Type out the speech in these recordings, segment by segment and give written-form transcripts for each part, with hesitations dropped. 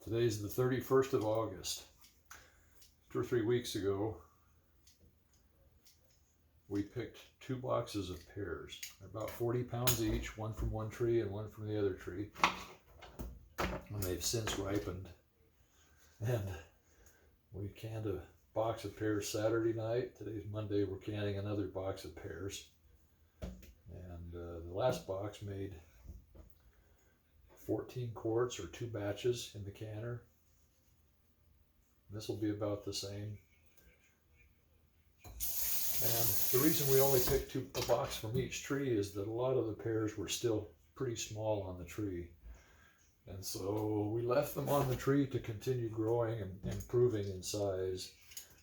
Today's the 31st of August. 2 or 3 weeks ago, we picked 2 boxes of pears. They're about 40 pounds each, one from one tree and one from the other tree. And they've since ripened. And we canned a box of pears Saturday night. Today's Monday, we're canning another box of pears. And the last box made 14 quarts or 2 batches in the canner. This will be about the same. And the reason we only picked a box from each tree is that a lot of the pears were still pretty small on the tree. And so we left them on the tree to continue growing and improving in size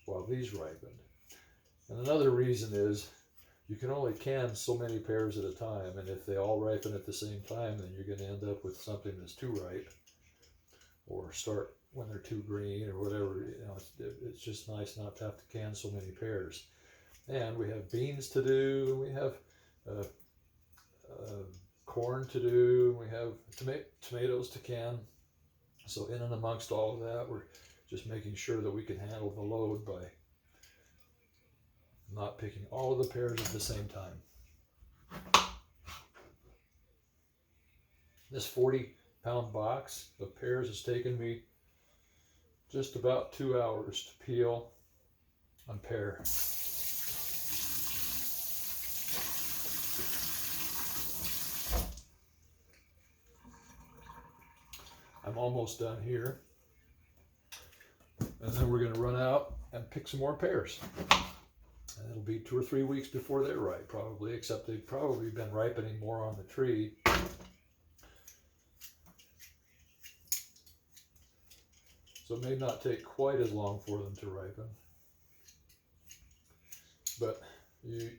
while these ripened. And another reason is you can only can so many pears at a time, and if they all ripen at the same time, then you're going to end up with something that's too ripe, or start when they're too green or whatever. You know, it's just nice not to have to can so many pears. And we have beans to do, and we have corn to do, and we have tomatoes to can. So in and amongst all of that, we're just making sure that we can handle the load by not picking all of the pears at the same time. This 40-pound box of pears has taken me just about 2 hours to peel and pare. I'm almost done here, and then we're going to run out and pick some more pears. And it'll be 2 or 3 weeks before they're ripe, probably, except they've probably been ripening more on the tree. So it may not take quite as long for them to ripen. But you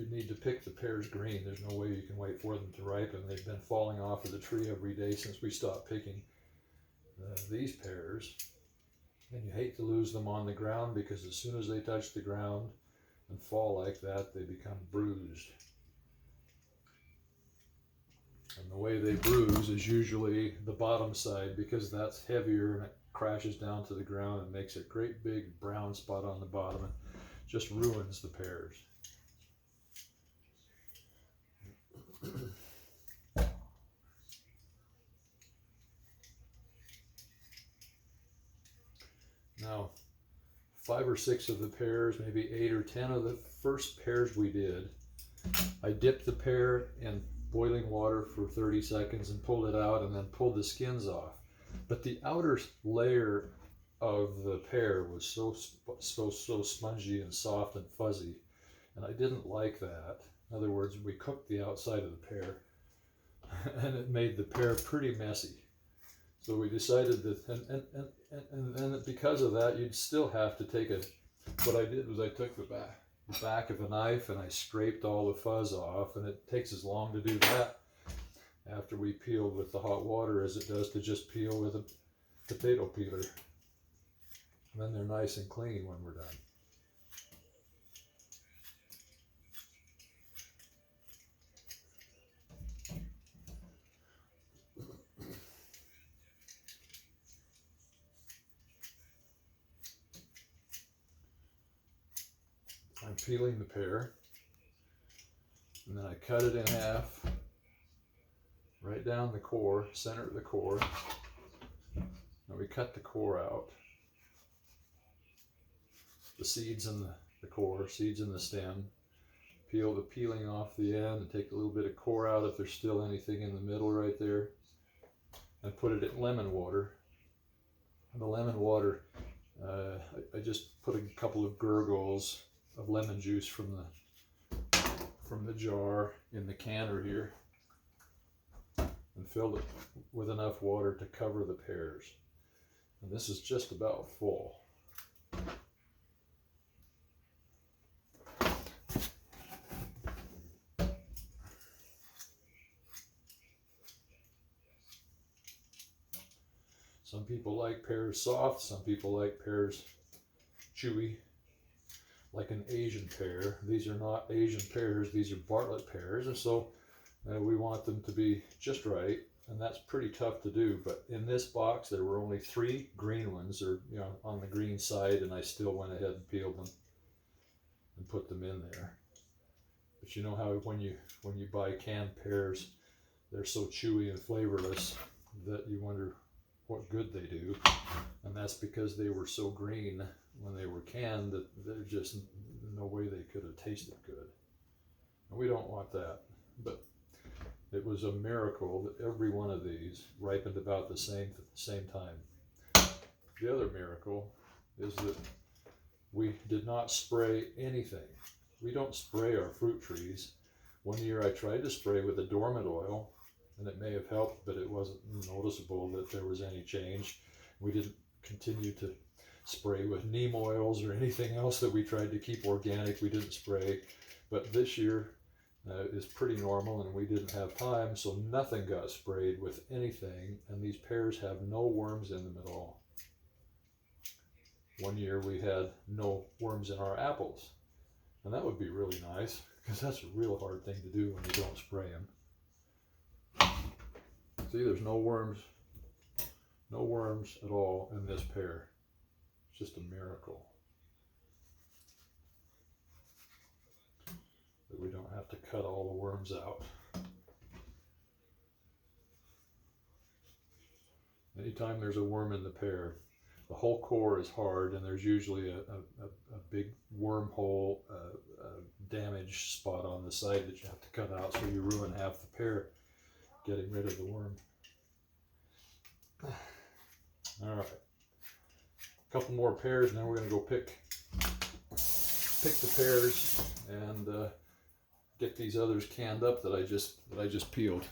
need to pick the pears green. There's no way you can wait for them to ripen. They've been falling off of the tree every day since we stopped picking these pears. And you hate to lose them on the ground, because as soon as they touch the ground and fall like that, they become bruised. And the way they bruise is usually the bottom side, because that's heavier and it crashes down to the ground and makes a great big brown spot on the bottom and just ruins the pears. Now, 5 or 6 of the pears, maybe 8 or 10 of the first pears we did, I dipped the pear in boiling water for 30 seconds and pulled it out, and then pulled the skins off. But the outer layer of the pear was so spongy and soft and fuzzy, and I didn't like that. In other words, we cooked the outside of the pear, and it made the pear pretty messy. So we decided that, and then because of that, you'd still have to take what I did was I took the back of a knife and I scraped all the fuzz off, and it takes as long to do that after we peeled with the hot water as it does to just peel with a potato peeler. And then they're nice and clean when we're done. I'm peeling the pear, and then I cut it in half, right down the core, center of the core. And we cut the core out, the seeds in the core, seeds in the stem. Peel the peeling off the end and take a little bit of core out if there's still anything in the middle right there, and put it in lemon water. And the lemon water, I just put a couple of gurgles of lemon juice from the jar in the canner here, and filled it with enough water to cover the pears. And this is just about full. Some people like pears soft, some people like pears chewy, like an Asian pear. These are not Asian pears, these are Bartlett pears, and so we want them to be just right. and that's pretty tough to do. But in this box, there were only 3 green ones, or on the green side, and I still went ahead and peeled them and put them in there. But you know how when you buy canned pears, they're so chewy and flavorless that you wonder what good they do, and that's because they were so green when they were canned that there's just no way they could have tasted good. And we don't want that. But it was a miracle that every one of these ripened about the same time. The other miracle is that we did not spray anything. We don't spray our fruit trees. One year I tried to spray with a dormant oil, and it may have helped, but it wasn't noticeable that there was any change. We didn't continue to spray with neem oils or anything else that we tried to keep organic. We didn't spray, but this year is pretty normal, and we didn't have time, so nothing got sprayed with anything, and these pears have no worms in them at all. One year we had no worms in our apples, and that would be really nice, because that's a real hard thing to do when you don't spray them. See, there's no worms at all in this pear. It's just a miracle that we don't have to cut all the worms out. Anytime there's a worm in the pear, the whole core is hard, and there's usually a big wormhole, a damage spot on the side that you have to cut out, so you ruin half the pear getting rid of the worm. All right, a couple more pears, and then we're going to go pick the pears and get these others canned up that I just peeled.